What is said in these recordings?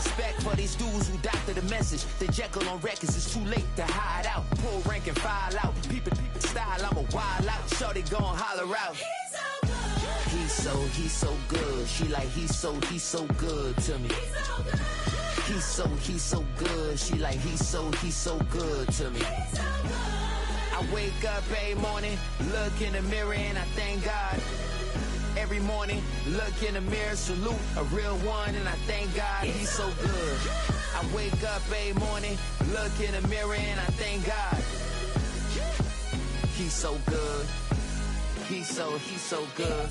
respect for these dudes who doctor the message. The Jekyll on records, it's too late to hide out. Pull rank and file out. Peep style, I'm a wild out. Shorty gon' holler out. He's so good. She like he's so good to me. He's so good. She like he's so good to me. I wake up every morning, look in the mirror and I thank God. Every morning, look in the mirror, salute a real one, and I thank God he's so good. I wake up every morning, look in the mirror, and I thank God he's so good. He's so good.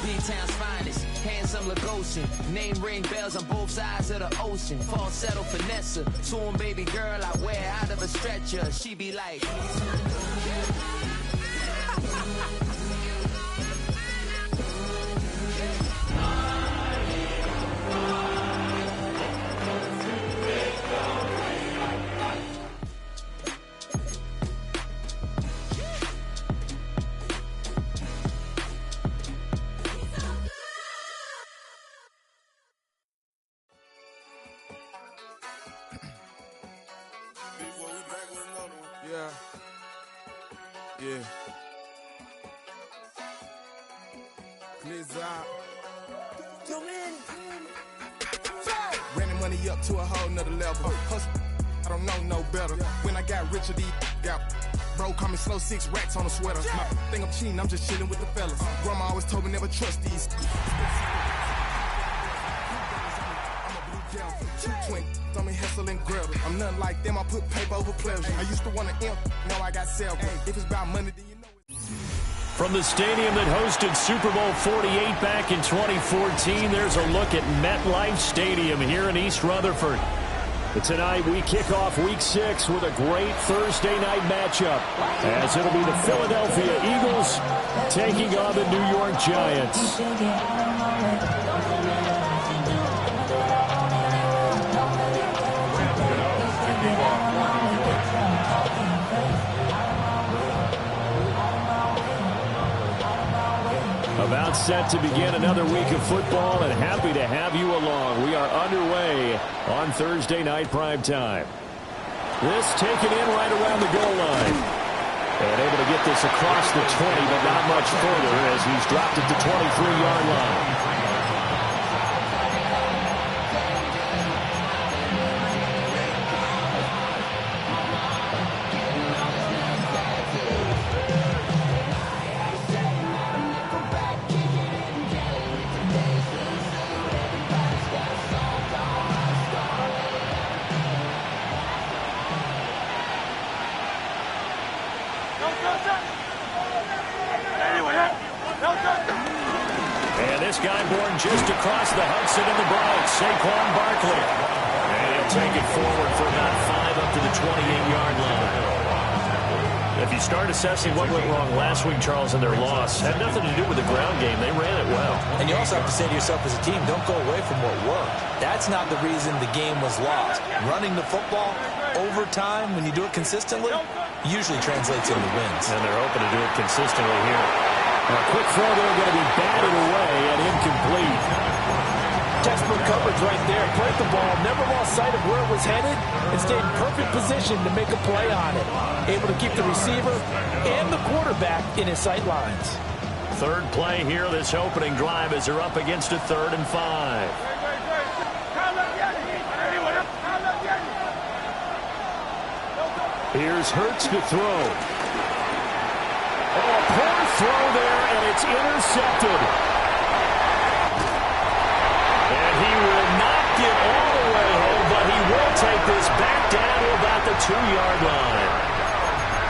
B-Town's finest, handsome Lagosian. Name ring bells on both sides of the ocean. Falsetto finesse, to him baby girl I wear out of a stretcher. She be like... Yeah. Clears out. Running money up to a whole nother level. Hustle, I don't know no better. When I got richer, these got bro, call me slow 6 racks on a sweater. My think I'm cheating, I'm just chilling with the fellas. Grandma always told me never trust these. Two twin, on me hustle and grab. I'm nothing like them, I put paper over pleasure. I used to want to imp, now I got several. If it's about money, then you know it. From the stadium that hosted Super Bowl 48 back in 2014, there's a look at MetLife Stadium here in East Rutherford. But tonight we kick off Week 6 with a great Thursday night matchup, as it'll be the Philadelphia Eagles taking on the New York Giants. About set to begin another week of football, and happy to have you along. We are underway on Thursday night primetime. This taken in right around the goal line. And able to get this across the 20, but not much further as he's dropped it to 23-yard line. And this guy born just across the Hudson in the Bronx, Saquon Barkley. And he'll take it forward for about 5 up to the 28-yard line. If you start assessing what went wrong last week, Charles, in their loss, had nothing to do with the ground game. They ran it well. And you also have to say to yourself as a team, don't go away from what worked. That's not the reason the game was lost. Running the football over time, when you do it consistently, usually translates into wins. And they're hoping to do it consistently here. A quick throw there, going to be batted away and incomplete. Textbook coverage right there. Played the ball, never lost sight of where it was headed, and stayed in perfect position to make a play on it. Able to keep the receiver and the quarterback in his sight lines. Third play here, this opening drive, as they're up against a 3rd and 5. Here's Hurts to throw. Oh, poor throw there, and it's intercepted. And he will not get all the way home, but he will take this back down to about the 2-yard line.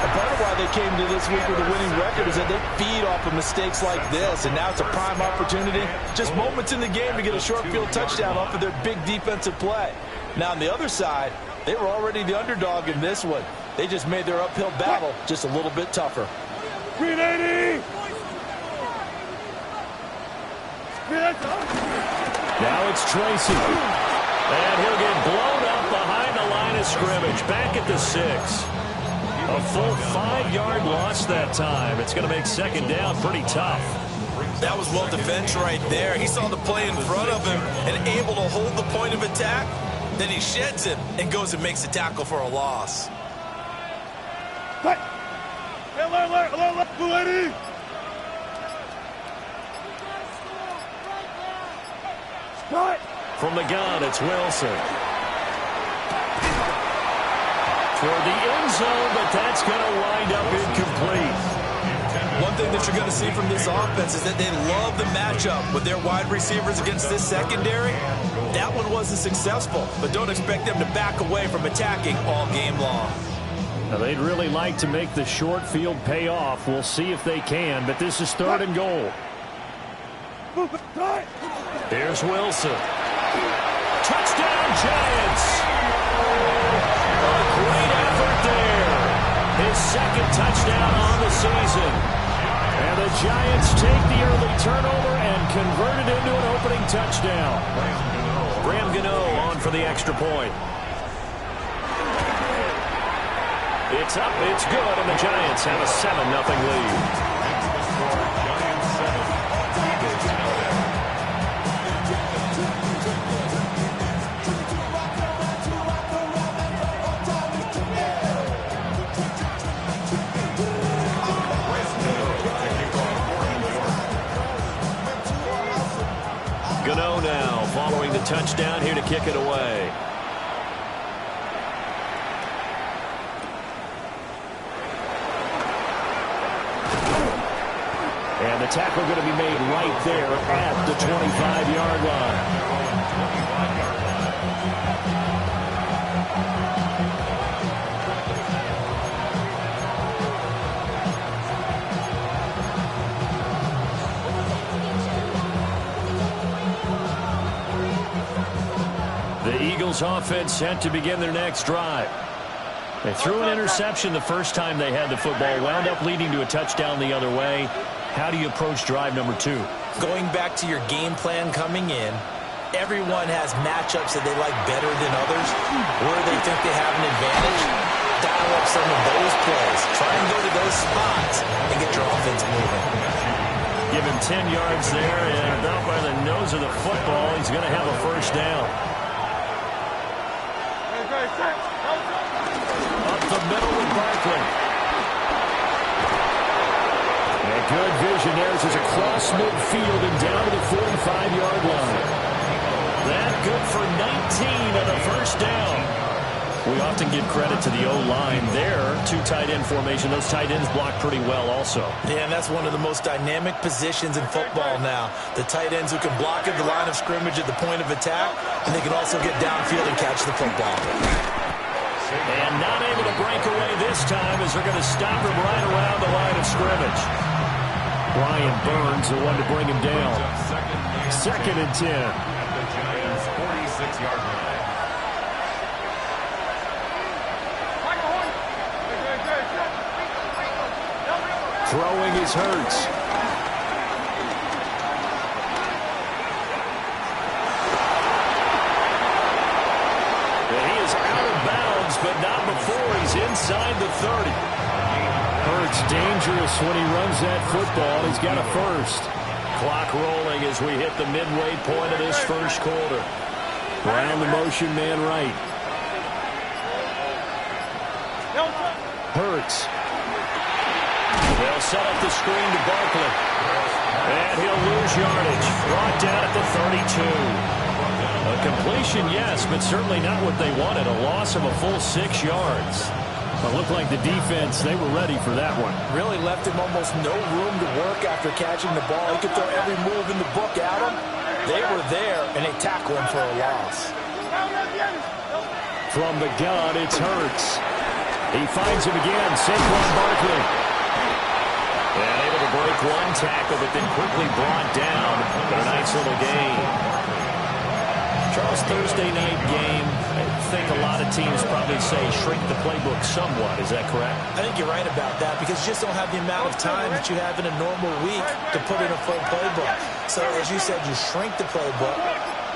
A part of why they came to this week with a winning record is that they feed off of mistakes like this, and now it's a prime opportunity, just moments in the game, to get a short field touchdown off of their big defensive play. Now, on the other side, they were already the underdog in this one. They just made their uphill battle just a little bit tougher. 380! Now it's Tracy. And he'll get blown up behind the line of scrimmage. Back at the 6. A full 5-yard loss that time. It's going to make second down pretty tough. That was well defended right there. He saw the play in front of him and able to hold the point of attack. Then he sheds him and goes and makes a tackle for a loss. Hey, alert, lady. Start. From the gun, it's Wilson. Toward the end zone, but that's going to wind up incomplete. One thing that you're going to see from this offense is that they love the matchup with their wide receivers against this secondary. That one wasn't successful, but don't expect them to back away from attacking all game long. Now, they'd really like to make the short field pay off. We'll see if they can, but this is 3rd and goal. Here's Wilson. Touchdown, Giants! A great effort there. His 2nd touchdown on the season. And the Giants take the early turnover and convert it into an opening touchdown. Graham Gano on for the extra point. It's up, it's good, and the Giants have a 7-0 lead. Gano now following the touchdown here to kick it away. And the tackle going to be made right there at the 25-yard line. The Eagles offense set to begin their next drive. They threw an interception the first time they had the football, wound up leading to a touchdown the other way. How do you approach drive number 2? Going back to your game plan coming in, everyone has matchups that they like better than others, where they think they have an advantage. Dial up some of those plays. Try and go to those spots and get your offense moving. Give him 10 yards there, and about by the nose of the football, he's going to have a first down. Up the middle with Barkley. And good vision there as it's across midfield and down to the 45-yard line. That good for 19 on the first down. We often give credit to the O-line there. 2 tight end formation. Those tight ends block pretty well also. Yeah, and that's one of the most dynamic positions in football now. The tight ends who can block at the line of scrimmage at the point of attack, and they can also get downfield and catch the football. And not able to break away this time as they're going to stop him right around the line of scrimmage. Brian Burns, the one to bring him down. 2nd and 10. At the Giants' 46-yard line. Throwing is Hurts. And he is out of bounds, but not before he's inside the 30. Hurts dangerous when he runs that football. He's got a first. Clock rolling as we hit the midway point of this first quarter. Brown the motion man right. Hurts. They'll set up the screen to Barkley. And he'll lose yardage. Brought down at the 32. A completion, yes, but certainly not what they wanted. A loss of a full 6 yards. It looked like the defense, they were ready for that one. Really left him almost no room to work after catching the ball. He could throw every move in the book at him. They were there, and they tackle him for a loss. From the gun, it's Hurts. He finds him again, Saquon Barkley. And able to break one tackle, but then quickly brought down. But a nice little gain. Charles, Thursday night game, I think a lot of teams probably say shrink the playbook somewhat. Is that correct? I think you're right about that because you just don't have the amount of time that you have in a normal week to put in a full playbook. So, as you said, you shrink the playbook,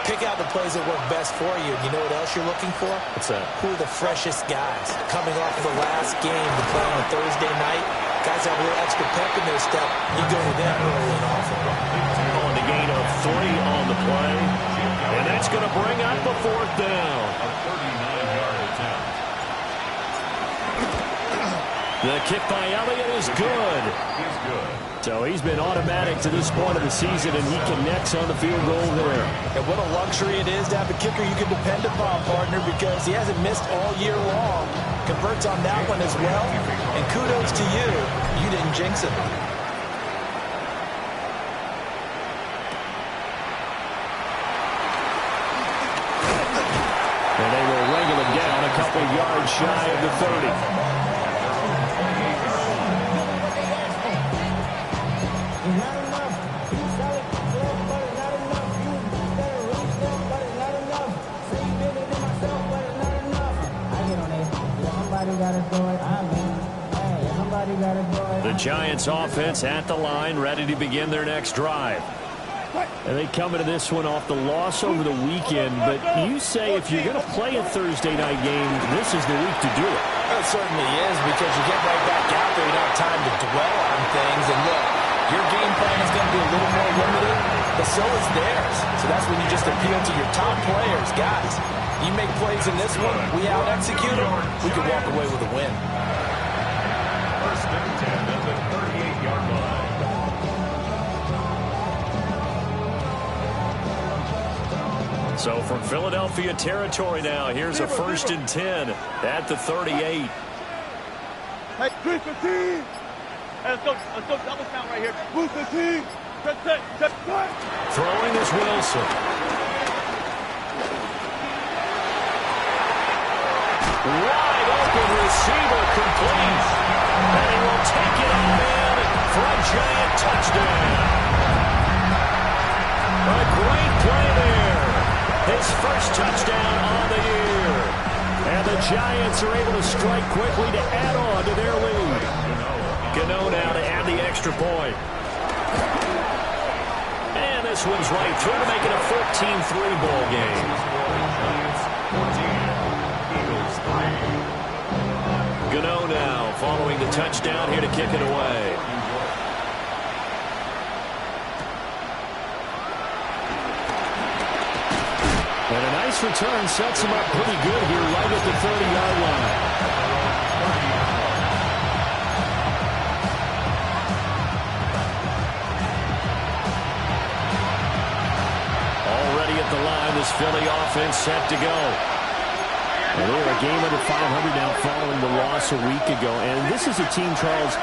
pick out the plays that work best for you. You know what else you're looking for? What's that? Who are the freshest guys coming off of the last game to play on a Thursday night? Guys have a little extra pep in their step. You go to them early and often. On the gain of 3 on the play. And that's going to bring up a fourth down. A 39-yard attempt. The kick by Elliott is good. He's good. So he's been automatic to this point of the season, and he connects on the field goal there. And what a luxury it is to have a kicker you can depend upon, partner, because he hasn't missed all year long. Converts on that one as well. And kudos to you. You didn't jinx him. And they will wrangle him down a couple yards shy of the 30. The Giants offense at the line, ready to begin their next drive. And they come into this one off the loss over the weekend, but you say if you're going to play a Thursday night game, this is the week to do it. It certainly is, because you get right back out there. You don't have time to dwell on things. And look, your game plan is going to be a little more limited, but so is theirs. So that's when you just appeal to your top players. Guys, you make plays in this one, we out-execute them, we can walk away with a win. First and 10 at the 38-yard line. So from Philadelphia territory now, here's a first and 10 at the 38. Hey, 315. Hey, let's go double count right here. 215. Throwing is Wilson. Wide open receiver complete. And he will take it all in for a giant touchdown. A great play there. His first touchdown on the year. And the Giants are able to strike quickly to add on to their lead. Gano now to add the extra point. And this one's right through to make it a 14-3 ball game. Giants 14, Eagles 3. Gano now following the touchdown here to kick it away. And a nice return sets him up pretty good here right at the 30-yard line. Already at the line, this Philly offense set to go. And they're a game under 500 now following the loss a week ago. And this is a team, Charles,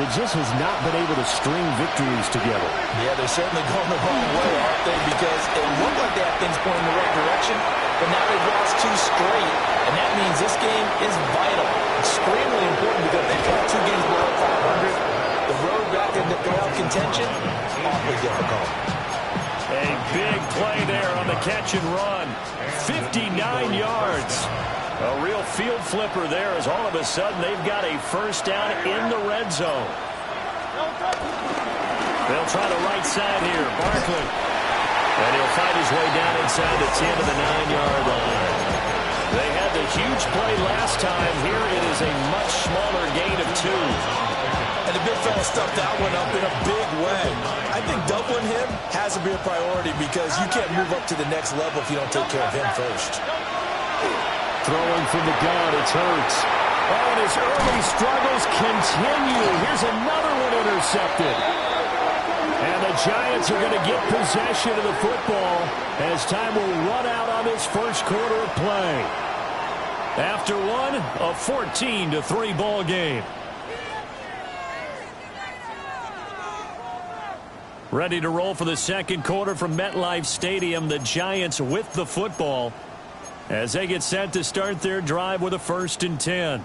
that just has not been able to string victories together. Yeah, they're certainly going the wrong way, aren't they? Because it looked like they had things going in the right direction, but now they've lost 2 straight. And that means this game is vital. Extremely important because they've got 2 games below 500. The road back into playoff contention, awfully difficult. A big play there on the catch and run. 59 yards. A real field flipper there as all of a sudden they've got a first down in the red zone. They'll try the right side here. Barkley. And he'll find his way down inside the 10 to the 9-yard line. They had the huge play last time. Here it is a much smaller gain of 2. And the big fella stuffed that one up in a big way. I think doubling him has to be a priority because you can't move up to the next level if you don't take care of him first. Throwing from the gun, it's Hurts. Oh, and his early struggles continue. Here's another one intercepted. And the Giants are going to get possession of the football as time will run out on this first quarter of play. After one, a 14-3 ball game. Ready to roll for the second quarter from MetLife Stadium. The Giants with the football as they get set to start their drive with a first and 10.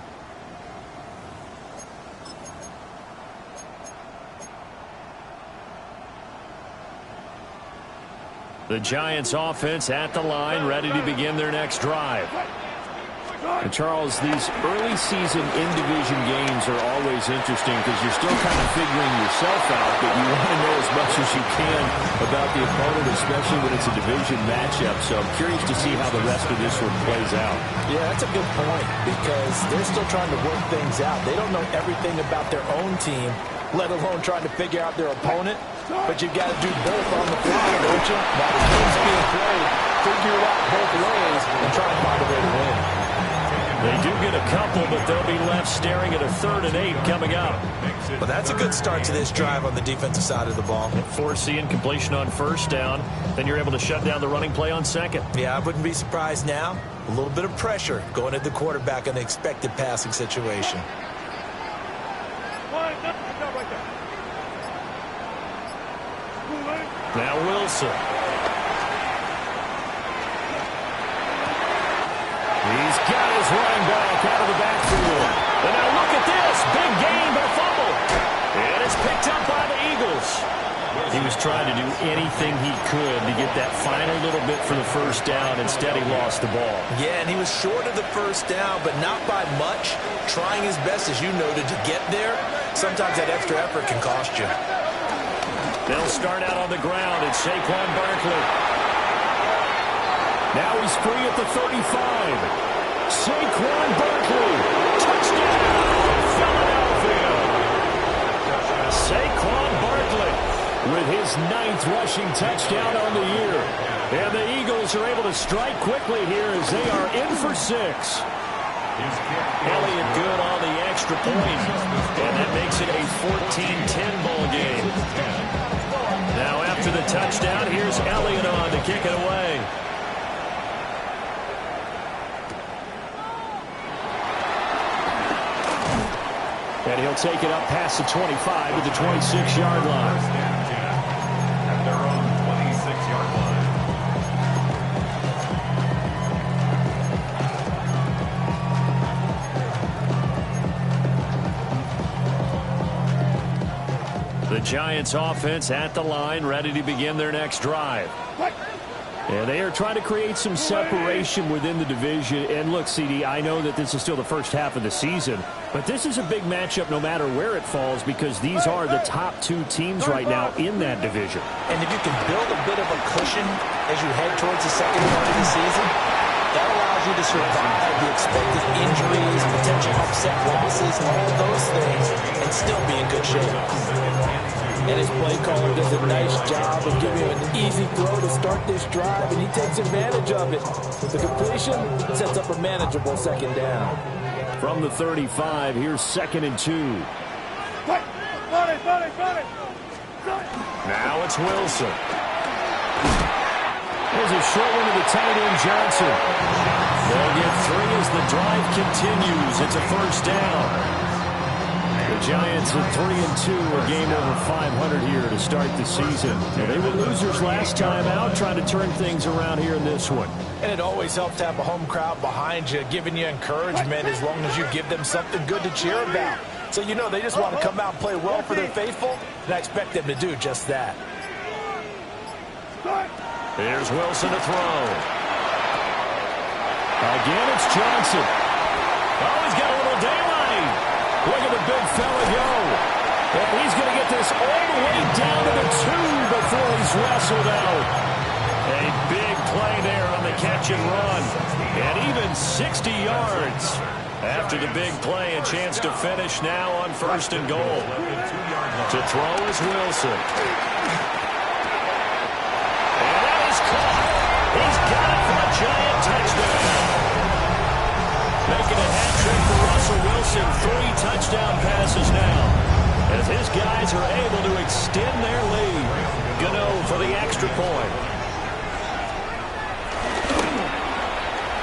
The Giants offense at the line, ready to begin their next drive. And Charles, these early season in-division games are always interesting because you're still kind of figuring yourself out, but you want to know as much as you can about the opponent, especially when it's a division matchup. So I'm curious to see how the rest of this one plays out. Yeah, that's a good point because they're still trying to work things out. They don't know everything about their own team, let alone trying to figure out their opponent. But you've got to do both on the fly, don't you? While the game's being played, figure it out both ways and try and find a way to win. They do get a couple, but they'll be left staring at a 3rd and 8 coming up. Well, that's a good start to this drive on the defensive side of the ball. Forcing completion on 1st down. Then you're able to shut down the running play on 2nd. Yeah, I wouldn't be surprised now. A little bit of pressure going at the quarterback in the expected passing situation. Now Wilson. He's got his running back out of the backfield. And now look at this. Big gain, but a fumble. And it's picked up by the Eagles. He was trying to do anything he could to get that final little bit for the 1st down. Instead, he lost the ball. Yeah, and he was short of the 1st down, but not by much. Trying his best, as you noted, to get there. Sometimes that extra effort can cost you. They'll start out on the ground. It's Saquon Barkley. Now he's free at the 35. Saquon Barkley. Touchdown, Philadelphia. Saquon Barkley with his 9th rushing touchdown on the year. And the Eagles are able to strike quickly here as they are in for 6. Elliott good on the extra point. And that makes it a 14-10 ball game. Now after the touchdown, here's Elliott on to kick it away. And he'll take it up past the 25 to the 26-yard line. At their own 26-yard line. The Giants offense at the line, ready to begin their next drive. And they are trying to create some separation within the division. And look, CD, I know that this is still the first half of the season, but this is a big matchup no matter where it falls because these are the top 2 teams right now in that division. And if you can build a bit of a cushion as you head towards the second part of the season, that allows you to survive the expected injuries, potential upset losses, all those things, and still be in good shape. And his play caller does a nice job of giving him an easy throw to start this drive, and he takes advantage of it. The completion sets up a manageable 2nd down. From the 35, here's 2nd and 2. Now it's Wilson. There's a short one to the tight end, Johnson. They'll get 3 as the drive continues. It's a 1st down. The Giants at 3-2, a game over 500 here to start the season. Now, they were losers last time out, trying to turn things around here in this one. And it always helps to have a home crowd behind you, giving you encouragement as long as you give them something good to cheer about. So you know they just want to come out and play well for their faithful, and I expect them to do just that. Here's Wilson to throw. Again, it's Johnson. Oh, he's got a little daylight. Look at the big fella go. And he's going to get this all the way down to the 2 before he's wrestled out. A big play there on the catch and run. And even 60 yards. After the big play, a chance to finish now on 1st and goal. To throw is Wilson. And that is caught. He's got it for a giant touchdown. Making a hat trick for Russell Wilson. 3 touchdown passes now. As his guys are able to extend their lead. Gano for the extra point.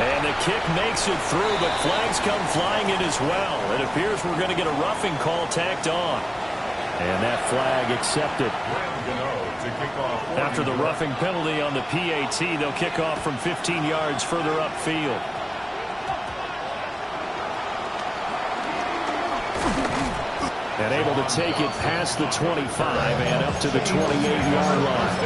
And the kick makes it through, but flags come flying in as well. It appears we're going to get a roughing call tacked on. And that flag accepted. After the roughing penalty on the PAT, they'll kick off from 15 yards further upfield. And able to take it past the 25 and up to the 28-yard line.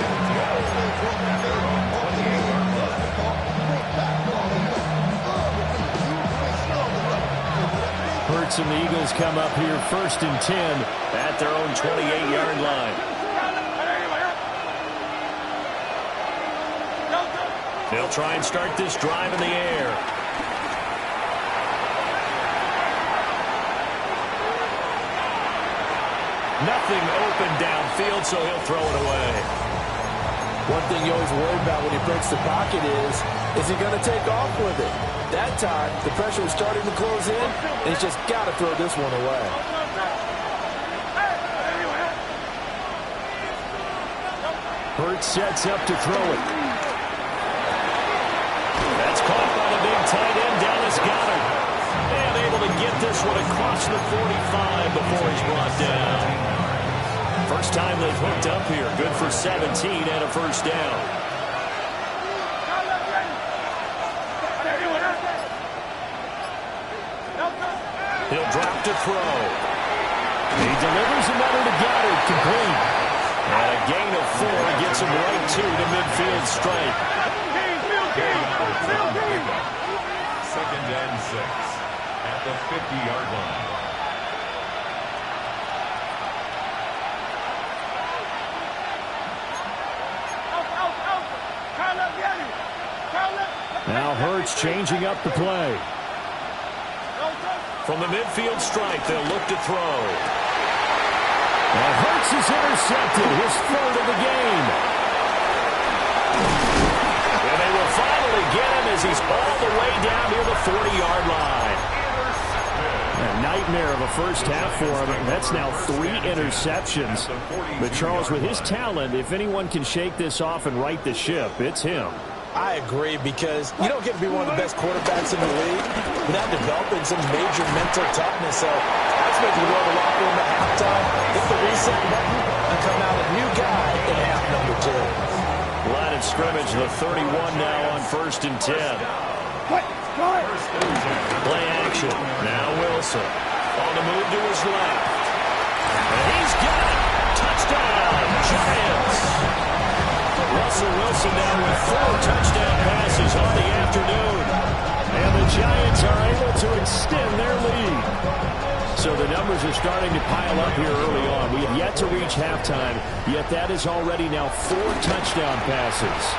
Hurts and the Eagles come up here 1st and 10 at their own 28-yard line. They'll try and start this drive in the air. Nothing open downfield, so he'll throw it away. One thing you always worry about when he breaks the pocket is he going to take off with it? That time, the pressure is starting to close in, and he's just got to throw this one away. Hurts sets up to throw it. That's caught by the big tight end, Dallas Goedert. And able to get this one across the 45 before he's brought down. First time they've hooked up here. Good for 17 and a first down. He'll drop to throw. He delivers another to Goedert, complete. And a gain of 4 gets him right to the midfield stripe. 2nd and 6 at the 50-yard line. Now Hurts changing up the play. From the midfield stripe, they'll look to throw. And Hurts is intercepted, his 3rd of the game. And they will finally get him as he's all the way down near the 40-yard line. A nightmare of a first half for him. That's now 3 interceptions. But Charles, with his talent, if anyone can shake this off and right the ship, it's him. I agree, because you don't get to be one of the best quarterbacks in the league without developing some major mental toughness. So that's making you go to the locker room at halftime, hit the reset button, and come out a new guy in half number 2. Line of scrimmage, the 31 now on 1st and 10. Play action. Now Wilson on the move to his left. And he's got it. Touchdown, Giants. Russell Wilson now with 4 touchdown passes on the afternoon. And the Giants are able to extend their lead. So the numbers are starting to pile up here early on. We have yet to reach halftime, yet that is already now 4 touchdown passes.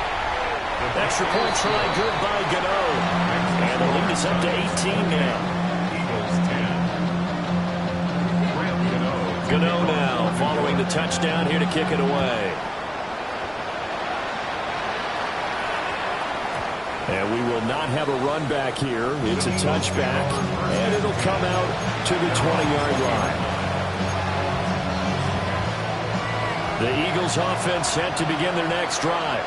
Extra point try, good by Gano. And the lead is up to 18 now. Eagles 10. Gano now following the touchdown here to kick it away. And we will not have a run back here. It's a touchback, and it'll come out to the 20-yard line. The Eagles offense set to begin their next drive.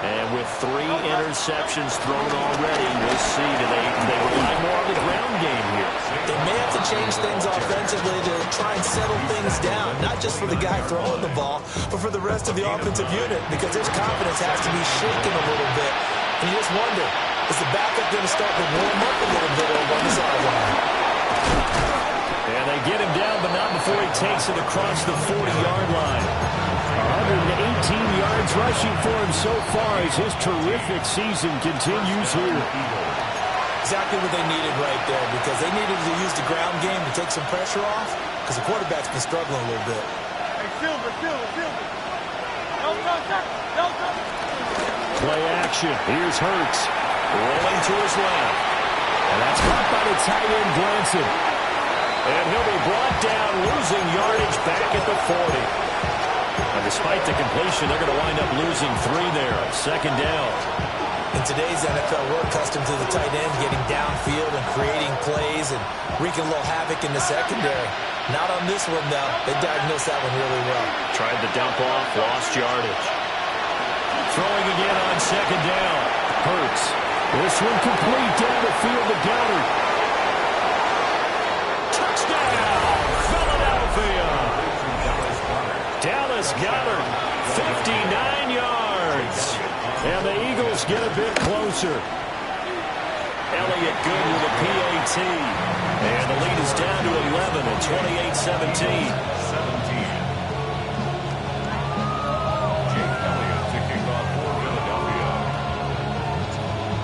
And with 3 interceptions thrown already, we'll see do they rely more on the ground game here. They may have to change things offensively to try and settle things down, not just for the guy throwing the ball, but for the rest of the offensive unit, because his confidence has to be shaken a little bit. And you just wonder, is the backup going to start to warm up a little bit over on the sideline? And they get him down, but not before he takes it across the 40-yard line. 118 yards rushing for him so far as his terrific season continues here. Exactly what they needed right there, because they needed to use the ground game to take some pressure off, because the quarterback's been struggling a little bit. Hey, Silver. Play action. Here's Hurts. Rolling to his left. And that's caught by the tight end, Glanson. And he'll be brought down, losing yardage back at the 40. And despite the completion, they're going to wind up losing 3 there. 2nd down. In today's NFL, we're accustomed to the tight end getting downfield and creating plays and wreaking a little havoc in the secondary. Not on this one, though. They diagnosed that one really well. Tried the dump off, lost yardage. Throwing again on 2nd down. Hurts. This one complete down the field to Goedert. Touchdown, Philadelphia. Dallas Goedert, 59 yards. And the Eagles get a bit closer. Elliott good with a PAT. And the lead is down to 11 at 28-17.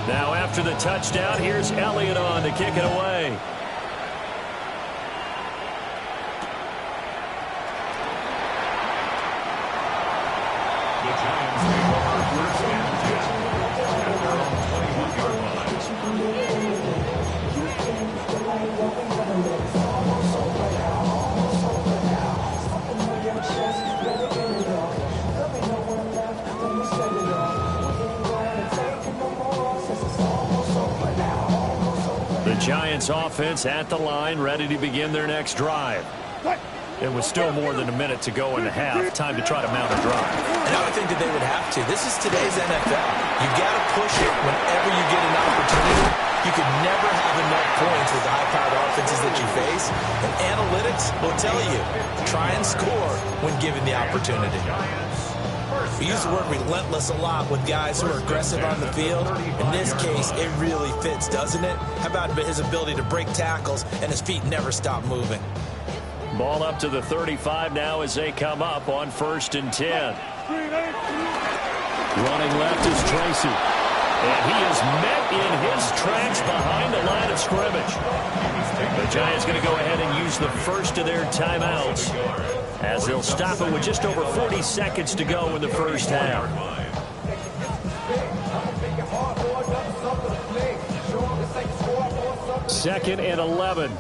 Now after the touchdown, here's Elliott on to kick it away. yard line. The Giants offense at the line, ready to begin their next drive. It was still more than a minute to go in the half. Time to try to mount a drive. And I would think that they would have to. This is today's NFL. You got to push it whenever you get an opportunity. You could never have enough points with the high-powered offenses that you face. And analytics will tell you, try and score when given the opportunity. We use the word relentless a lot with guys who are aggressive on the field. In this case, it really fits, doesn't it? How about his ability to break tackles and his feet never stop moving? Ball up to the 35 now as they come up on 1st and 10. Running left is Tracy. And he is met in his tracks behind the line of scrimmage. The Giants going to go ahead and use the first of their timeouts as they'll stop it with just over 40 seconds to go in the first half. Second and 11.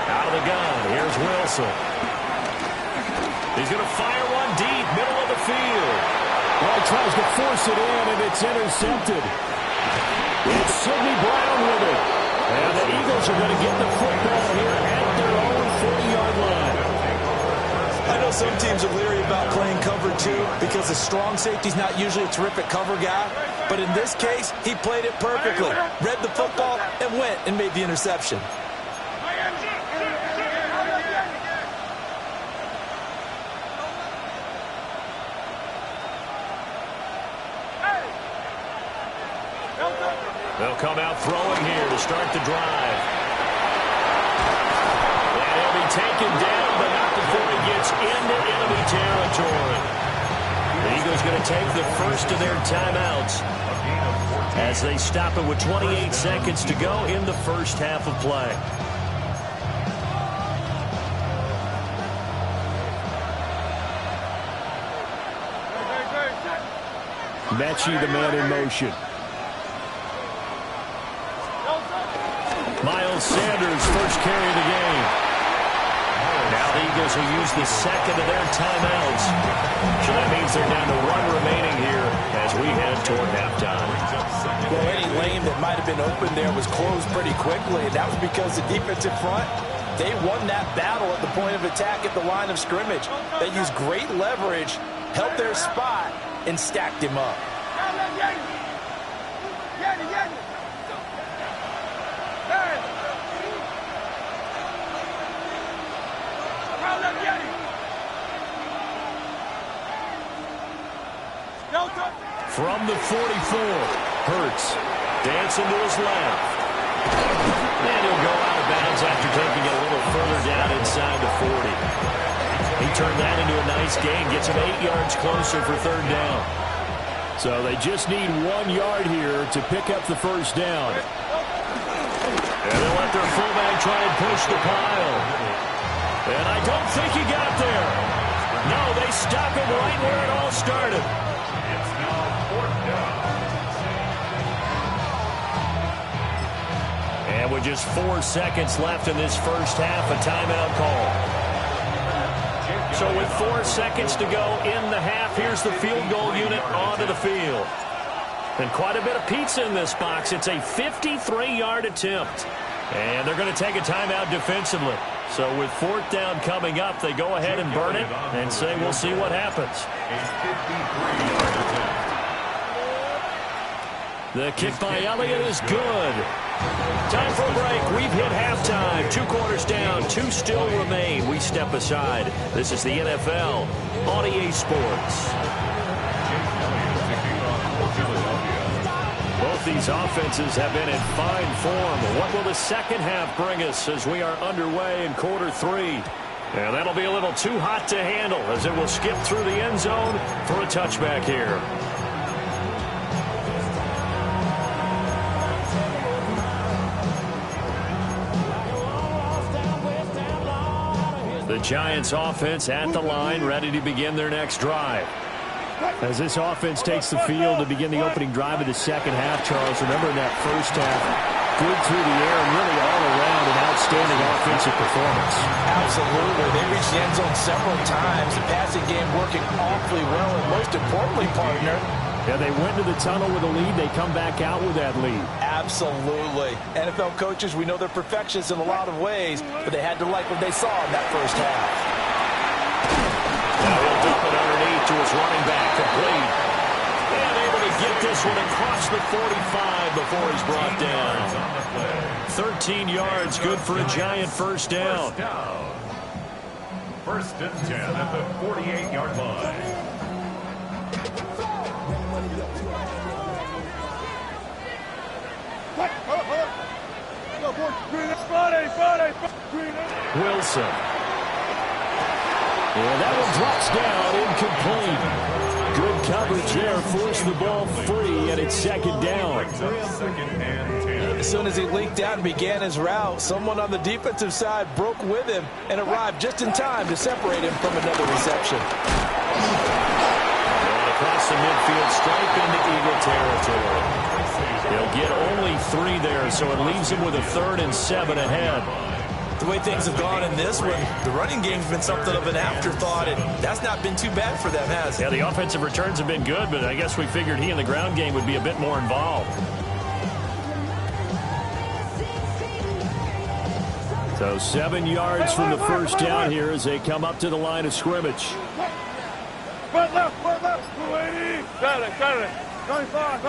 Out of the gun, here's Wilson. He's going to fire one deep, middle of the field. Well, he tries to force it in, and it's intercepted. It's Sidney Brown with it. And the Eagles are going to get the football here at their own 40-yard line. I know some teams are leery about playing cover 2 because the strong safety's not usually a terrific cover guy. But in this case, he played it perfectly. Read the football and went and made the interception. They'll come out throwing here to start the drive. And he'll be taken down, but not before he gets into enemy territory. The Eagles going to take the first of their timeouts as they stop it with 28 seconds to go in the first half of play. Mechie, the man in motion. Miles Sanders, first carry of the game. Now the Eagles will use the second of their timeouts. So that means they're down to 1 remaining here as we head toward halftime. Well, any lane that might have been open there was closed pretty quickly, and that was because the defensive front, they won that battle at the point of attack at the line of scrimmage. They used great leverage, held their spot, and stacked him up. From the 44, Hurts dancing to his left. And he'll go out of bounds after taking it a little further down inside the 40. He turned that into a nice gain, gets him 8 yards closer for 3rd down. So they just need 1 yard here to pick up the first down. And they'll let their fullback try and push the pile. And I don't think he got there. No, they stop him right where it all started. It's now 4th down. And with just 4 seconds left in this first half, a timeout call. So with 4 seconds to go in the half, here's the field goal unit onto the field. And quite a bit of pizza in this box. It's a 53-yard attempt. And they're going to take a timeout defensively. So with 4th down coming up, they go ahead and burn it and say we'll see what happens. A 53-yard attempt. The kick by Elliott is good. Time for a break. We've hit halftime. 2 quarters down. 2 still remain. We step aside. This is the NFL on EA Sports. Both these offenses have been in fine form. What will the second half bring us as we are underway in quarter 3? And that'll be a little too hot to handle as it will skip through the end zone for a touchback here. The Giants offense at the line, ready to begin their next drive. As this offense takes the field to begin the opening drive of the second half, Charles, remember in that first half, good through the air and really all around an outstanding offensive performance. Absolutely. They reached the end zone several times. The passing game working awfully well, and most importantly, partner, yeah, they went to the tunnel with a lead. They come back out with that lead. Absolutely. NFL coaches, we know they're perfectionists in a lot of ways, but they had to like what they saw in that first half. Now he'll dump it underneath to his running back, complete. And able to get this one across the 45 before he's brought down. 13 yards, good for a Giant first down. First and 10 at the 48-yard line. Wilson. And that one drops down, incomplete. Good coverage there, forced the ball free, and it's second down. As soon as he leaked out and began his route, someone on the defensive side broke with him and arrived just in time to separate him from another reception. And across the midfield stripe into Eagle territory. He'll get only 3 there, so it leaves him with a 3rd and 7 ahead. The way things have gone in this one, the running game's been something of an afterthought, and that's not been too bad for them, has it? Yeah, the offensive returns have been good, but I guess we figured he in the ground game would be a bit more involved. So 7 yards from the first down here as they come up to the line of scrimmage. Foot left, 280. Got it. 95.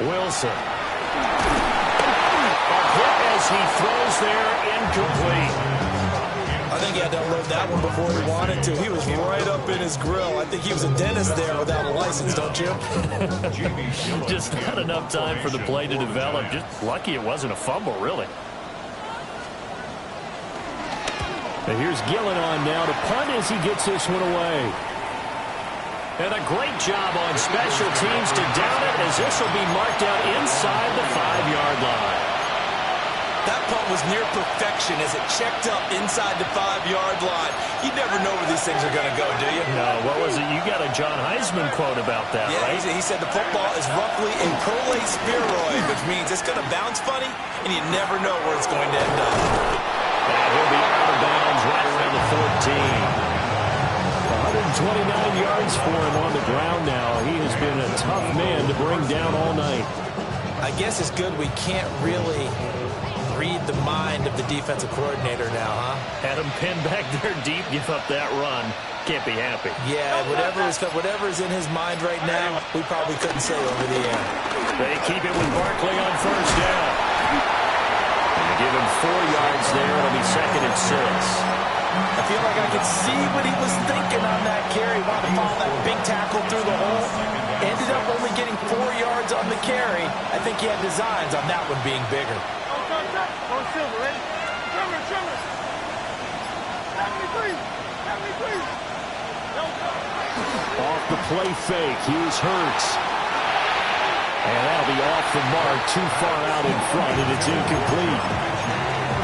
Wilson. A hit as he throws there, incomplete. I think he had to unload that one before he wanted to. He was right up in his grill. I think he was a dentist there without a license, don't you? Just not enough time for the play to develop. Just lucky it wasn't a fumble, really. And here's Gillen on now to punt as he gets this one away. And a great job on special teams to down it as this will be marked out inside the 5-yard line. That punt was near perfection as it checked up inside the 5-yard line. You never know where these things are going to go, do you? No, what was it? You got a John Heisman quote about that, yeah, right? He said the football is roughly a prolate spheroid, which means it's going to bounce funny, and you never know where it's going to end up. And he'll be out of bounds right around the 14. 129 yards for him on the ground now. He has been a tough man to bring down all night. I guess it's good we can't really read the mind of the defensive coordinator now, huh? Had him pinned back there deep, give up that run. Can't be happy. Yeah, whatever is in his mind right now, we probably couldn't say over the air. They keep it with Barkley on first down. And give him 4 yards there. It'll be 2nd and 6. I feel like I could see what he was thinking on that carry. Wanted to follow that big tackle through the hole. Ended up only getting 4 yards on the carry. I think he had designs on that one being bigger. Off the play fake. Here's Hurts. And that'll be off the mark. Too far out in front, and it's incomplete.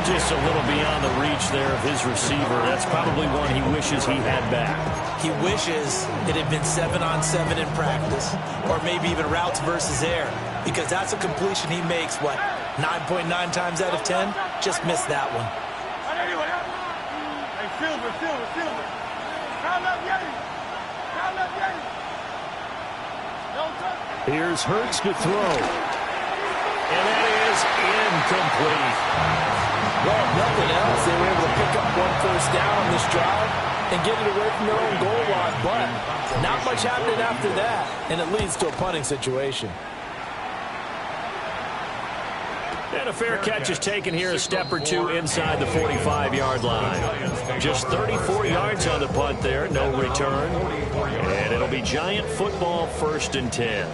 Just a little beyond the reach there of his receiver. That's probably one he wishes he had back. He wishes it had been 7-on-7 in practice, or maybe even routes versus air, because that's a completion he makes, 9.9 times out of 10? Just missed that one. Here's Hurts to throw. And that is incomplete. Well, if nothing else, they were able to pick up 1 first down on this drive and get it away from their own goal line. But not much happening after that, and it leads to a punting situation. And a fair catch is taken here a step or two inside the 45-yard line. Just 34 yards on the punt there, no return. And it'll be Giant football, 1st and 10.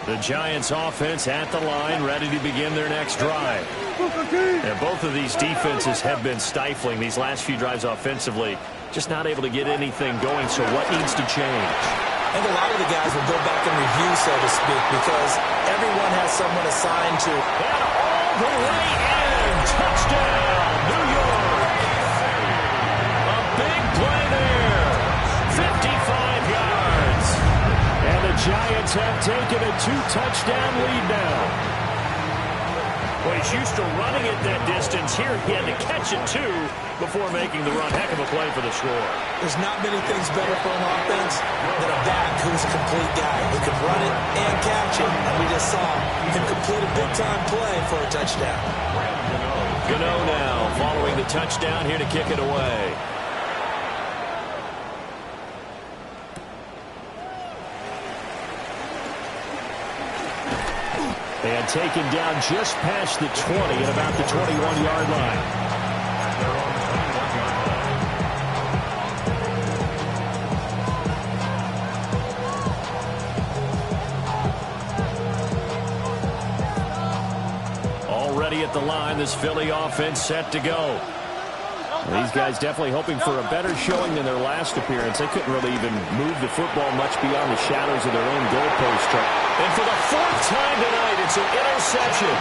The Giants offense at the line, ready to begin their next drive. And both of these defenses have been stifling these last few drives offensively. Just not able to get anything going, so what needs to change? I think a lot of the guys will go back and review, so to speak, because everyone has someone assigned to. And all the way in, touchdown, New York. A big play there, 55 yards. Giants have taken a 2-touchdown lead now. Well, he's used to running it that distance. Here, he had to catch it, too, before making the run. Heck of a play for the score. There's not many things better for an offense than a back who's a complete guy who can run it and catch it. And we just saw him complete a big-time play for a touchdown. Gano now following the touchdown here to kick it away. And taken down just past the 20 at about the 21-yard line. Already at the line, this Philly offense set to go. These guys definitely hoping for a better showing than their last appearance. They couldn't really even move the football much beyond the shadows of their own goalpost. And for the 4th time tonight, it's an interception.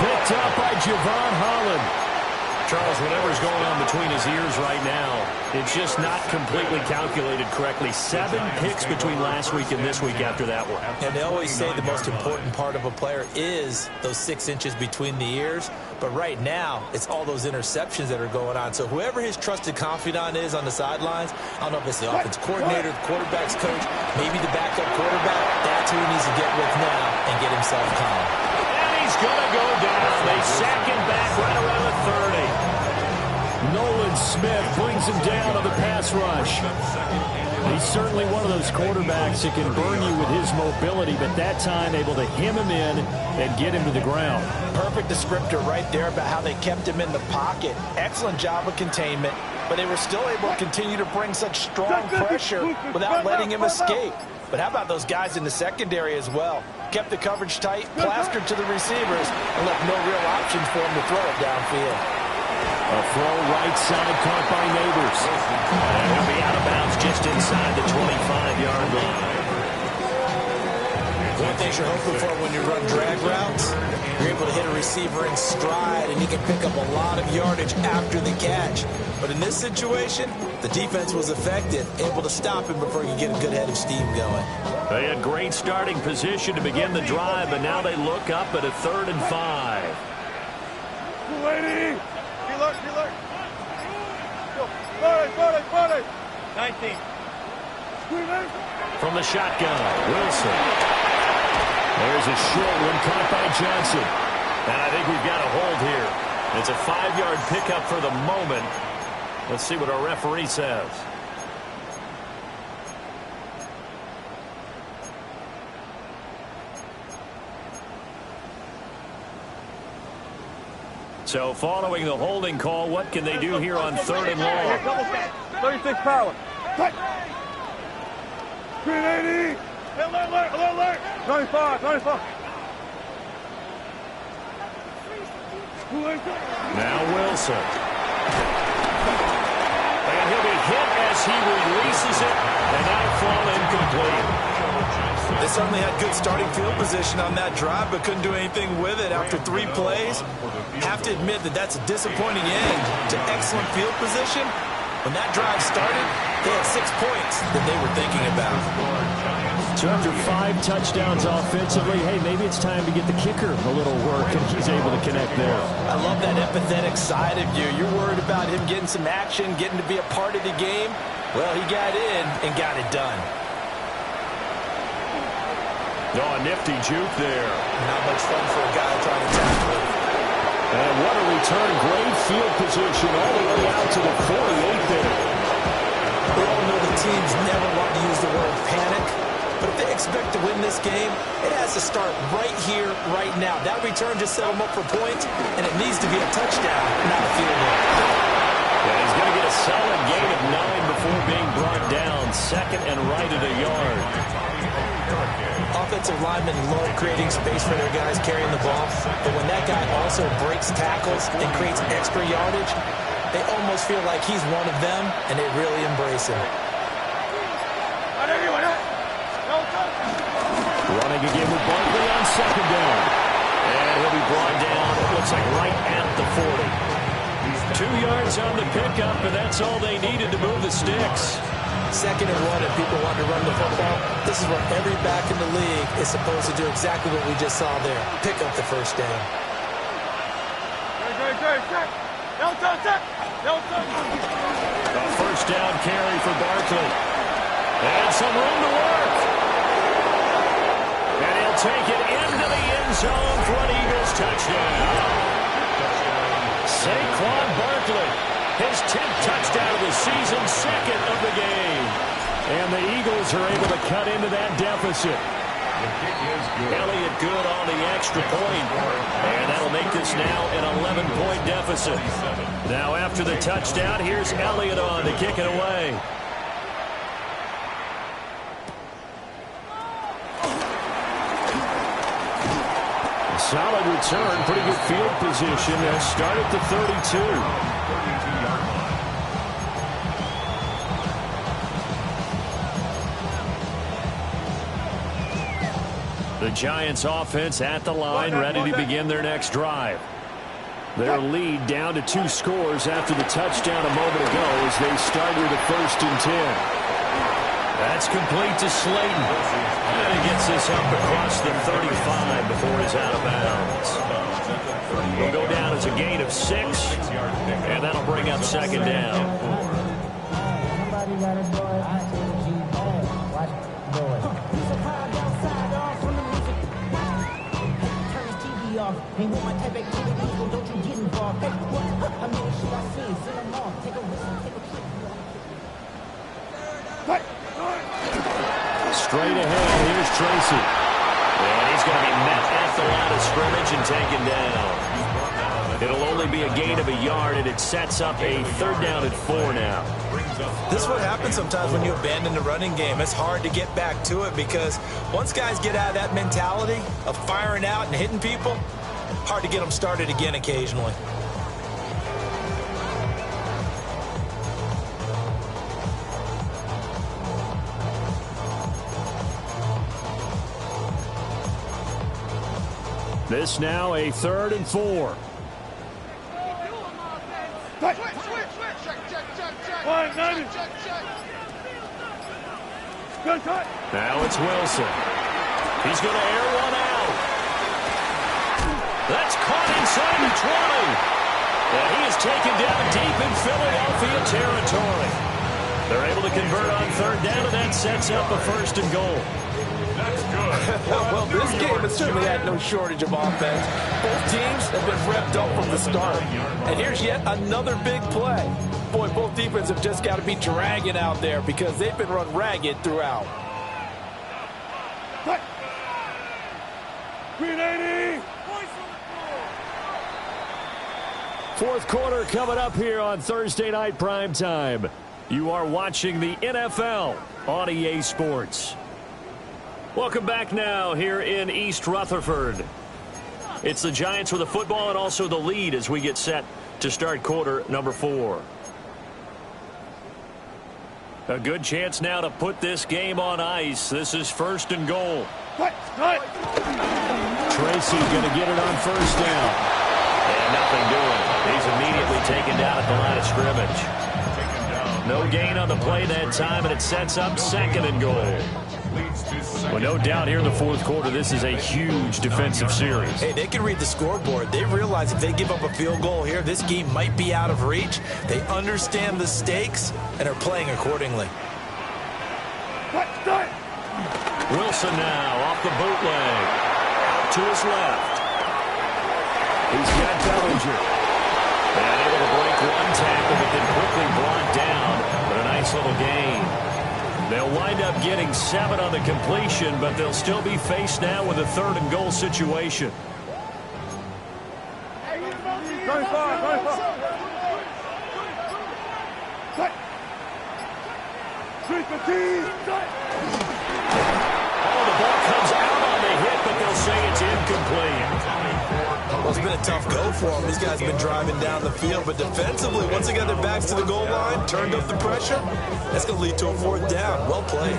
Picked up by Javon Holland. Charles, whatever's going on between his ears right now, it's just not completely calculated correctly. 7 picks between last week and this week after that one. And they always say the most important part of a player is those 6 inches between the ears. But right now, it's all those interceptions that are going on. So whoever his trusted confidant is on the sidelines, I don't know if it's the offense coordinator, the quarterback's coach, maybe the backup quarterback, that's who he needs to get with now and get himself calm. And he's going to go down. They sack him back right around the 30. Nolan Smith brings him down on the pass rush. He's certainly one of those quarterbacks that can burn you with his mobility, but that time able to hem him in and get him to the ground. Perfect descriptor right there about how they kept him in the pocket. Excellent job of containment, but they were still able to continue to bring such strong pressure without letting him escape. But how about those guys in the secondary as well? Kept the coverage tight, plastered to the receivers, and left no real options for him to throw it downfield. A throw right side caught by Neighbors. And he'll be out of bounds just inside the 25-yard line. One thing you're hoping for when you run drag routes, you're able to hit a receiver in stride, and he can pick up a lot of yardage after the catch. But in this situation, the defense was effective, able to stop him before he could get a good head of steam going. They had great starting position to begin the drive, but now they look up at a 3rd and 5. 280. Alert. 19. From the shotgun, Wilson. There's a short one caught by Johnson. And I think we've got a hold here. It's a 5-yard pickup for the moment. Let's see what our referee says. So following the holding call, what can they do here on 3rd and long? 36 power. 380. Alert. 95. Now Wilson. And he'll be hit as he releases it, and that'll fall incomplete. They certainly had good starting field position on that drive, but couldn't do anything with it after 3 plays. Have to admit that that's a disappointing end to excellent field position. When that drive started, they had 6 points that they were thinking about. So after 5 touchdowns offensively, hey, maybe it's time to get the kicker a little work, and he's able to connect there. I love that empathetic side of you. You're worried about him getting some action, getting to be a part of the game. Well, he got in and got it done. Oh, a nifty juke there. Not much fun for a guy trying to tackle it. And what a return. Great field position all the way out to the 48 there. We all know the teams never want to use the word panic, but if they expect to win this game, it has to start right here, right now. That return just set them up for points, and it needs to be a touchdown, not a field goal. Yeah, he's going to get a solid gain of 9 before being brought down. 2nd and right at a yard. Offensive linemen love creating space for their guys carrying the ball, but when that guy also breaks tackles and creates extra yardage, they almost feel like he's one of them, and they really embrace him. Running again with Barkley on 2nd down. And he'll be brought down, it looks like right at the 40. 2 yards on the pickup, and that's all they needed to move the sticks. 2nd and 1 and people want to run the football, this is where every back in the league is supposed to do exactly what we just saw there. Pick up the first down. A first down carry for Barkley. And some room to work. And he'll take it into the end zone for an Eagles touchdown. Saquon Barkley, his 10th touchdown of the season, 2nd of the game. And the Eagles are able to cut into that deficit. Elliott good on the extra point. And that'll make this now an 11-point deficit. Now after the touchdown, here's Elliott on to kick it away. Solid return, pretty good field position. They'll start at the 32. The Giants offense at the line, ready to begin their next drive. Their lead down to 2 scores after the touchdown a moment ago as they start with a 1st and 10. That's complete to Slayton. And he gets this up across the 35 before he's out of bounds. Will go down as a gain of 6, and that'll bring up 2nd down. Straight ahead, here's Tracy. And he's going to be met at the line of scrimmage and taken down. It'll only be a gain of a yard, and it sets up a 3rd down and 4 now. This is what happens sometimes when you abandon the running game. It's hard to get back to it because once guys get out of that mentality of firing out and hitting people, hard to get them started again occasionally. This now a 3rd and 4. Now it's Wilson. He's going to air one out. That's caught inside the 20. And he is taken down deep in Philadelphia territory. They're able to convert on 3rd down, and that sets up a 1st and goal. That's good. Well, this game has certainly had no shortage of offense. Both teams have been revved up from the start. And here's yet another big play. Boy, both defenses have just got to be dragging out there because they've been run ragged throughout. 380. 4th quarter coming up here on Thursday Night Primetime. You are watching the NFL on EA Sports. Welcome back now here in East Rutherford. It's the Giants with the football and also the lead as we get set to start quarter number 4. A good chance now to put this game on ice. This is 1st and goal. Tracy going to get it on 1st down. And nothing doing. He's immediately taken down at the line of scrimmage. No gain on the play that time, and it sets up 2nd and goal. Well, no doubt here in the 4th quarter, this is a huge defensive series. Hey, they can read the scoreboard. They realize if they give up a field goal here, this game might be out of reach. They understand the stakes and are playing accordingly. Wilson now off the bootleg. Out to his left. He's got Bellinger. And able to break one tackle, but then quickly brought down. But a nice little gain. They'll wind up getting 7 on the completion, but they'll still be faced now with a 3rd and goal situation. 315. Oh, the ball comes out on the hit, but they'll say it's incomplete. Well, it's been a tough go for them. These guys have been driving down the field, but defensively, once they got their backs to the goal line, turned up the pressure, that's going to lead to a 4th down. Well played.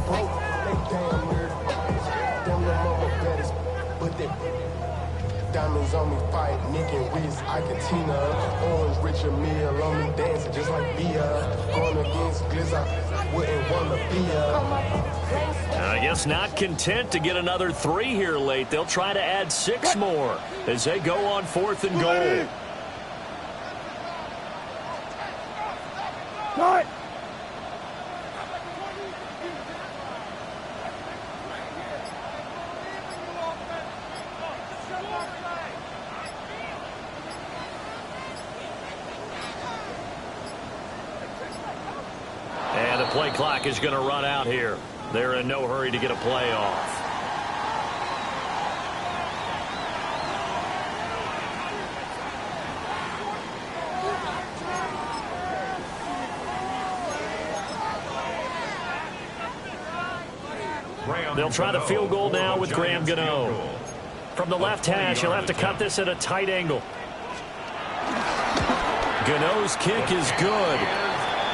broke, they damn weird. Them little mama betters, but they diamonds on me fight, Nick and Wiz, I can Tina. Orange Richard Mill on me dancing just like Bia. Going against Glizz, wouldn't want to be I guess not content to get another 3 here late. They'll try to add 6 more as they go on 4th and goal. Cut! And the play clock is going to run out here. They're in no hurry to get a play off. They'll try the field goal now with Graham Gano. From the left hash, he'll have to cut this at a tight angle. Gano's kick is good.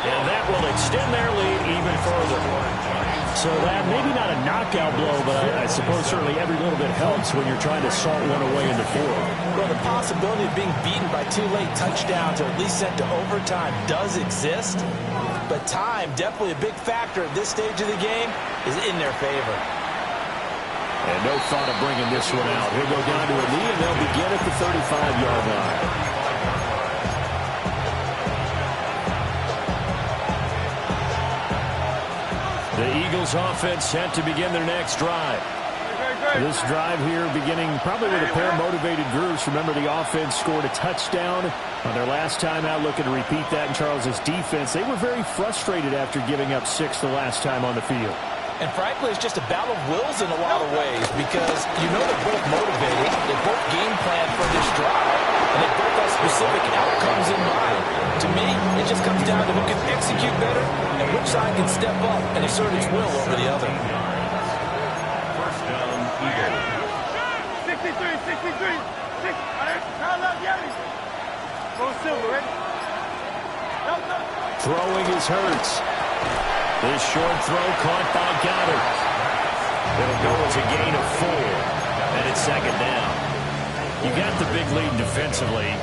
And that will extend their lead even further. So that, maybe not a knockout blow, but I suppose certainly every little bit helps when you're trying to salt one away in the 4th. Well, the possibility of being beaten by 2 late touchdowns or at least sent to overtime does exist. But time, definitely a big factor at this stage of the game, is in their favor. And no thought of bringing this one out. He'll go down to a knee, and they'll begin at the 35-yard line. The Eagles offense set to begin their next drive. This drive here beginning probably with a pair of motivated groups. Remember, the offense scored a touchdown on their last time out, looking to repeat that in Charles's defense. They were very frustrated after giving up 6 the last time on the field. And frankly, it's just a battle of wills in a lot of ways because you know they're both motivated, they both game plan for this drive, and they both have specific outcomes in mind. To me, it just comes down to who can execute better and which side can step up and assert its will over the other. First down, Eagles. 63, 63, 6. Go Silver, ready? Throwing is Hurts. This short throw caught by Goddard. It'll go as a gain of 4, and it's 2nd down. You got the big lead defensively.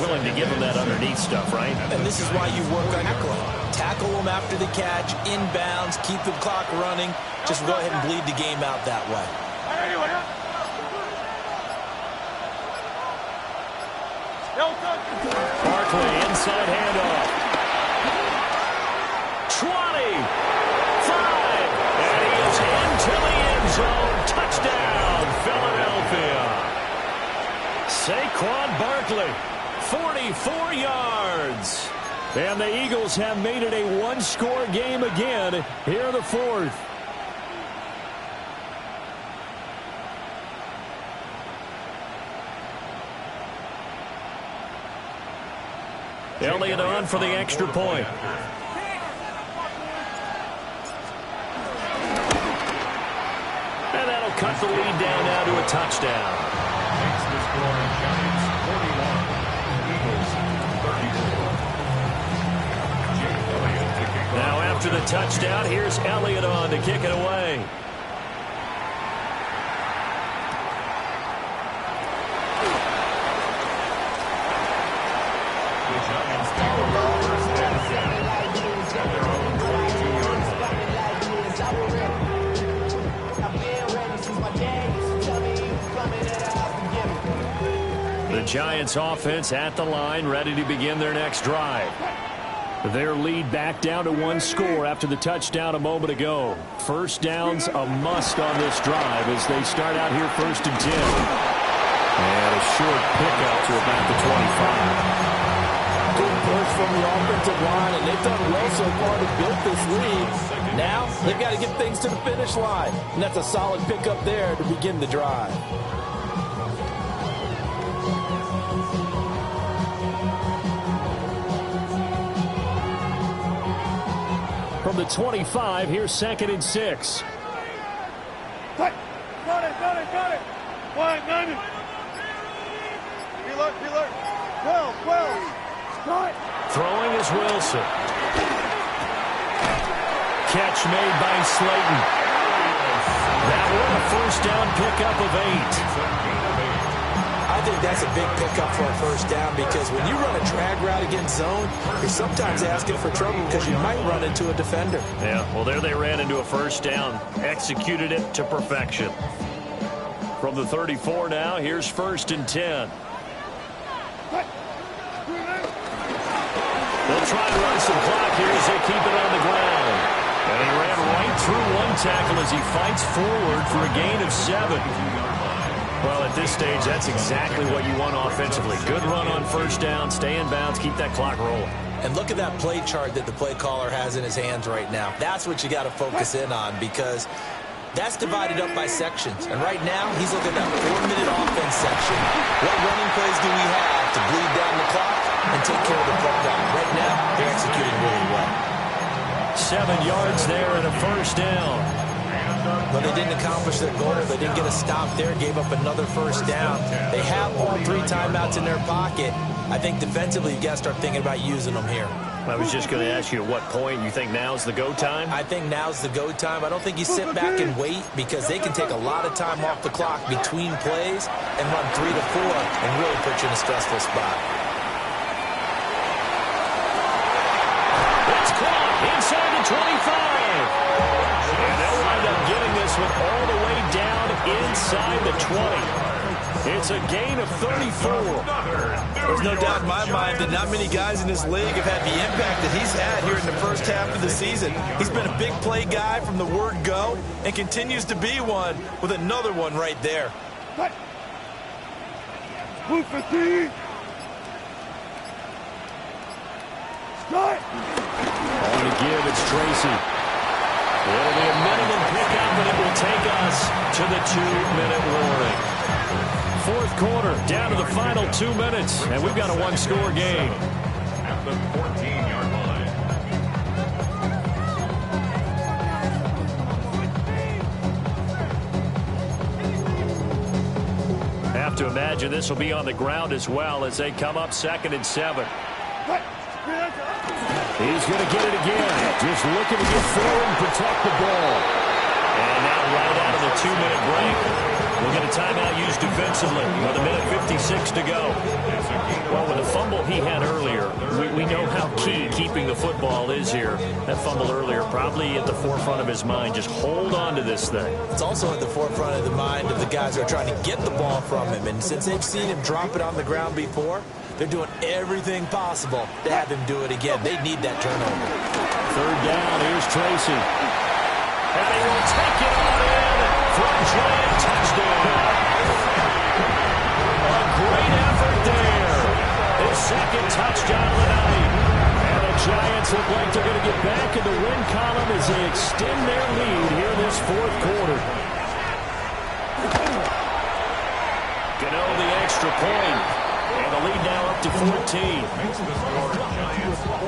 Willing to give them that underneath stuff, right? And this is why you work on tackling. Tackle them after the catch, inbounds, keep the clock running. Just go ahead and bleed the game out that way. Barkley, inside handoff. 20, 5, and he is into the end zone. Touchdown, Philadelphia. Saquon Barkley, 44 yards. And the Eagles have made it a one-score game again here in the 4th. Elliott on for the extra point. And that'll cut the lead down now to a touchdown. Makes the score Giants 41, Eagles 34. Now after the touchdown, here's Elliott on to kick it away. The Giants take over first and 10 at their own 22-yard line. The Giants offense at the line, ready to begin their next drive. Their lead back down to 1 score after the touchdown a moment ago. First down's a must on this drive as they start out here 1st and 10. And a short pickup to about the 25. Good push from the offensive line, and they've done well so far to build this lead. Now, they've got to get things to the finish line, and that's a solid pickup there to begin the drive. From the 25, here's 2nd and 6. Got it. 1, 9. Reload. 12. Start. Throwing is Wilson. catch made by Slayton. That one a first down pickup of 8. I think that's a big pickup for a first down because when you run a drag route against zone, you're sometimes asking for trouble because you might run into a defender. Yeah, well, there they ran into a first down. Executed it to perfection. From the 34 now, here's 1st and 10. They'll try to run some clock here as they keep it on the ground. And he ran right through one tackle as he fights forward for a gain of 7. Well, at this stage, that's exactly what you want offensively. Good run on first down, stay in bounds, keep that clock rolling. And look at that play chart that the play caller has in his hands right now. That's what you got to focus in on because that's divided up by sections. And right now, he's looking at that 4-minute offense section. What running plays do we have to bleed down the clock and take care of the play down? Right now, they're executing really well. 7 yards there and a first down. But they didn't accomplish their goal. They didn't get a stop there, gave up another first down. They have all 3 timeouts in their pocket. I think defensively, you got to start thinking about using them here. I was just going to ask you at what point you think now's the go time? I think now's the go time. I don't think you sit back and wait because they can take a lot of time off the clock between plays and run 3 to 4 and really put you in a stressful spot. It's caught inside the 25. And they'll wind up getting this one all the way down inside the 20. It's a gain of 34. There's no doubt in my mind that not many guys in this league have had the impact that he's had here in the first half of the season. He's been a big play guy from the word go and continues to be one with another one right there. Move 15. Start. On to give, it's Tracy. It'll be a minimum pickup, but it will take us to the 2-minute warning. 4th quarter, down to the final 2 minutes, and we've got a 1-score game. At the 14-yard line. Have to imagine this will be on the ground as well as they come up 2nd and 7. He's going to get it again. Just looking to get forward and protect the ball. And now right out of the 2-minute break, we'll get a timeout used defensively with 1:56 to go. Well, with the fumble he had earlier, we know how key keeping the football is here. That fumble earlier probably at the forefront of his mind. Just hold on to this thing. It's also at the forefront of the mind of the guys who are trying to get the ball from him. And since they've seen him drop it on the ground before, they're doing everything possible to have him do it again. They need that turnover. 3rd down, here's Tracy. And he will take it on in for a giant touchdown. A great effort there. His 2nd touchdown of the night. And the Giants look like they're going to get back in the win column as they extend their lead here in this 4th quarter. Gano the extra point. And the lead now up to 14. Makes the score Giants 48,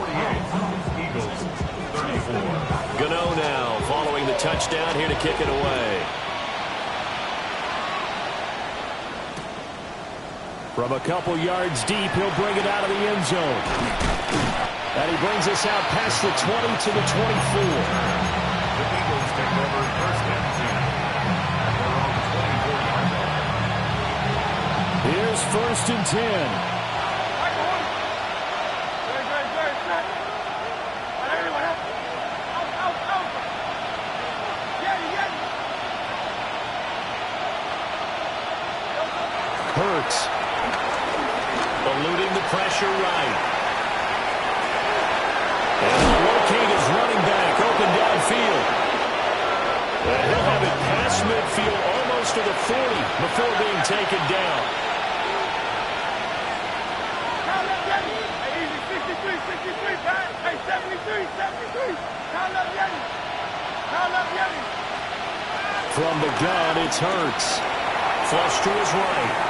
Eagles 34. Gano now following the touchdown here to kick it away. From a couple yards deep, he'll bring it out of the end zone. And he brings us out past the 20 to the 24. The Eagles take over 1st and 10. They're on the 24-yard line. Here's 1st and 10. Hurts. Eluding the pressure right. And he'll locate his running back open downfield. And he'll have it past midfield almost to the 40 before being taken down. From the gun, it's Hurts. Flush to his right.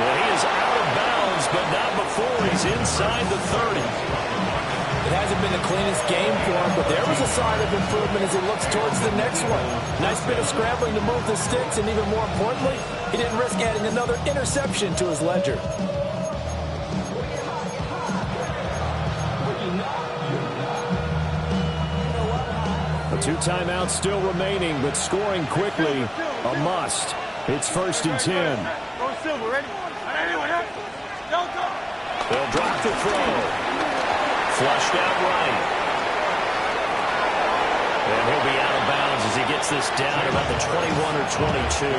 Well, he is out of bounds, but not before he's inside the 30. It hasn't been the cleanest game for him, but there was a sign of improvement as he looks towards the next one. Nice bit of scrambling to move the sticks, and even more importantly, he didn't risk adding another interception to his ledger. 2 timeouts still remaining, but scoring quickly, a must. It's 1st and 10. They'll drop the throw. Flushed out right. And he'll be out of bounds as he gets this down about the 21 or 22.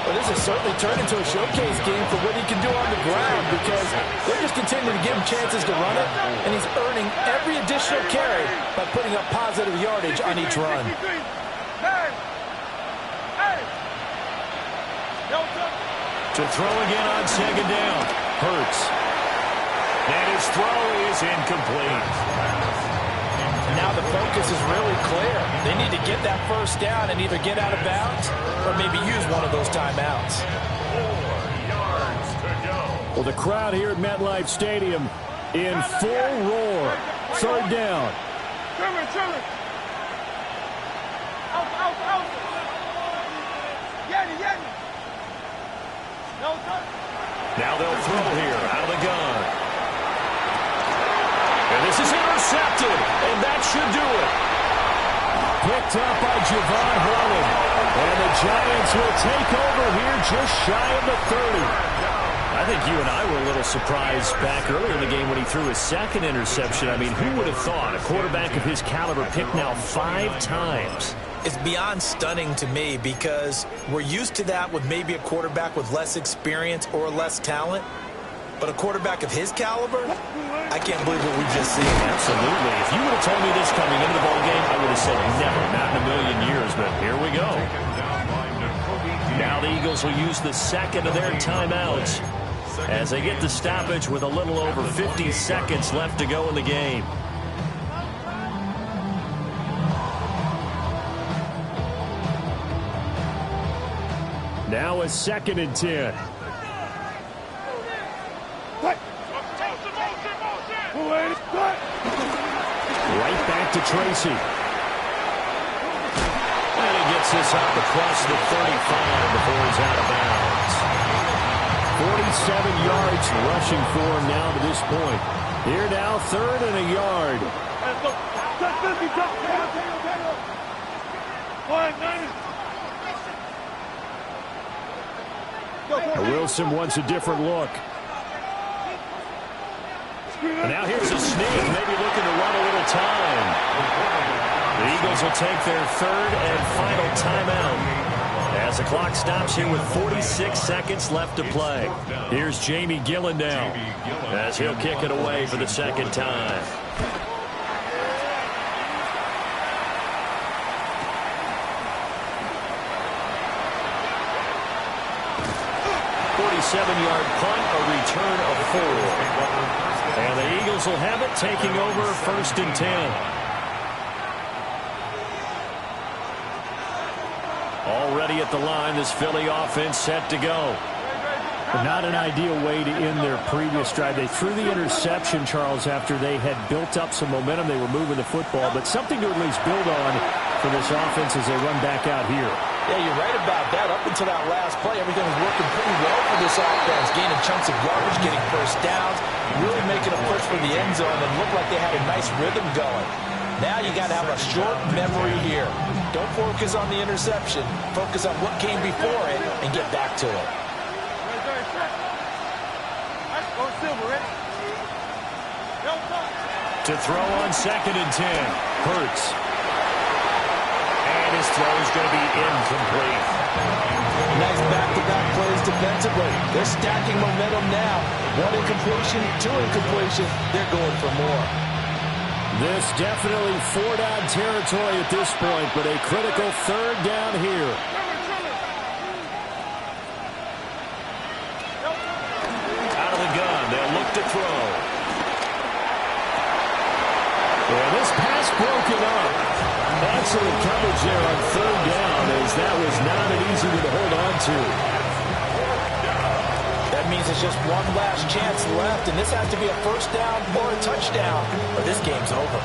Well, this has certainly turned into a showcase game for what he can do on the ground because they're just continuing to give him chances to run it, and he's earning every additional carry by putting up positive yardage on each run. To throw again on 2nd down. Hurts. And his throw is incomplete. Now the focus is really clear. They need to get that 1st down and either get out of bounds or maybe use one of those timeouts. 4 yards to go. Well, the crowd here at MetLife Stadium in full roar. 3rd down. Now they'll throw here out of the gun. And this is intercepted, and that should do it. Picked up by Javon Holland. And the Giants will take over here just shy of the 30. I think you and I were a little surprised back earlier in the game when he threw his 2nd interception. I mean, who would have thought a quarterback of his caliber picked now 5 times? It's beyond stunning to me because we're used to that with maybe a quarterback with less experience or less talent. But a quarterback of his caliber, I can't believe what we've just seen. Absolutely. If you would have told me this coming into the ballgame, I would have said never, not in a million years. But here we go. Now the Eagles will use the 2nd of their timeouts as they get the stoppage with a little over 50 seconds left to go in the game. Now a 2nd and 10. Right back to Tracy. And he gets this up across the 35 before he's out of bounds. 47 yards rushing for him now to this point. Here now, 3rd and a yard. Wilson wants a different look. And now here's a sneak, maybe looking to run a little time. The Eagles will take their 3rd and final timeout as the clock stops here with 46 seconds left to play. Here's Jamie Gillen now as he'll kick it away for the 2nd time. 47-yard punt, a return of 4. And the Eagles will have it, taking over 1st and 10. Already at the line, this Philly offense set to go. Not an ideal way to end their previous drive. They threw the interception, Charles, after they had built up some momentum. They were moving the football, but something to at least build on for this offense as they run back out here. Yeah, you're right about that. Up until that last play, everything was working pretty well for this offense. Gaining chunks of yardage, getting 1st downs, really making a push for the end zone, and looked like they had a nice rhythm going. Now you got to have a short memory here. Don't focus on the interception. Focus on what came before it and get back to it. To throw on 2nd and 10. Hurts. And his throw is going to be incomplete. Nice back-to-back plays defensively. They're stacking momentum now. 1 incompletion, 2 incompletion. They're going for more. This definitely 4-down territory at this point, but a critical 3rd down here. Out of the gun, they'll look to throw. And this pass broken up. Excellent coverage there on 3rd down, as that was not an easy one to hold on to. That means it's just one last chance left, and this has to be a 1st down or a touchdown, or this game's over.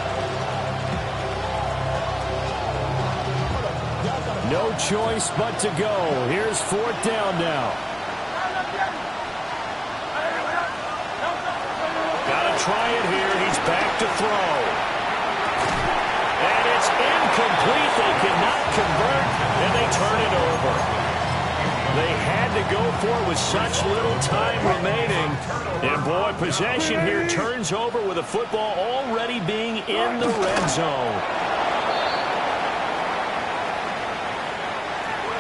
No choice but to go. Here's 4th down now. Gotta try it here. He's back to throw. And it's go for it with such little time remaining. And, boy, possession here turns over with the football already being in the red zone.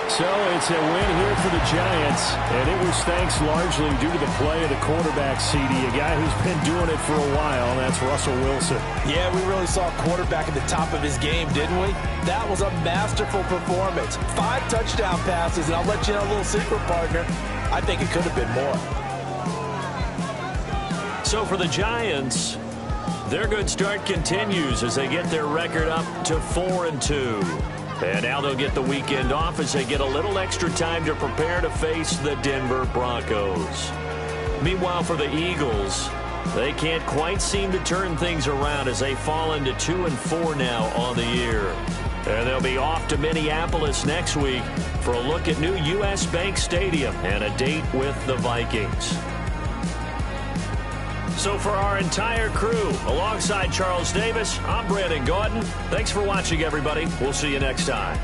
So it's a win here for the Giants, and it was thanks largely due to the play of the quarterback, CD, a guy who's been doing it for a while, and that's Russell Wilson. Yeah, we really saw a quarterback at the top of his game, didn't we? That was a masterful performance. 5 touchdown passes, and I'll let you know a little secret, partner. I think it could have been more. So for the Giants, their good start continues as they get their record up to 4-2. And now they'll get the weekend off as they get a little extra time to prepare to face the Denver Broncos. Meanwhile, for the Eagles, they can't quite seem to turn things around as they fall into 2-4 now on the year. And they'll be off to Minneapolis next week for a look at new U.S. Bank Stadium and a date with the Vikings. So for our entire crew, alongside Charles Davis, I'm Brandon Gaudin. Thanks for watching, everybody. We'll see you next time.